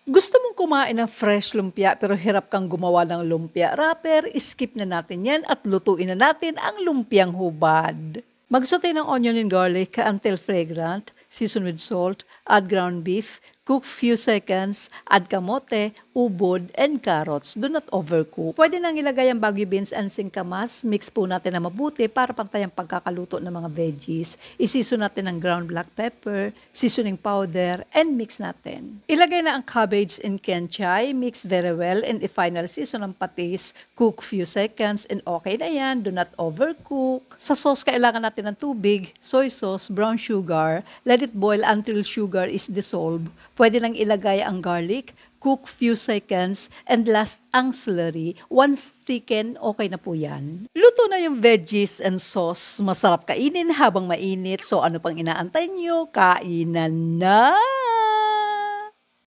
Gusto mong kumain ng fresh lumpia pero hirap kang gumawa ng lumpia wrapper, skip na natin yan at lutuin na natin ang lumpiang hubad. Magsaute ng onion and garlic until fragrant, season with salt, add ground beef, cook few seconds, add kamote, ubod, and carrots. Do not overcook. Pwede nang ilagay ang bagu beans and singkamas. Mix po natin na mabuti para pantay ang pagkakaluto ng mga veggies. Isisun natin ng ground black pepper, seasoning powder, and mix natin. Ilagay na ang cabbage and kenchay. Mix very well and i-final season ang patis. Cook few seconds and okay na yan. Do not overcook. Sa sauce, kailangan natin ng tubig, soy sauce, brown sugar. Let it boil until sugar is dissolved. Pwede nang ilagay ang garlic, cook few seconds, and last ang celery. Once thicken, okay na po yan. Luto na yung veggies and sauce. Masarap kainin habang mainit. So ano pang inaantay nyo? Kainan na!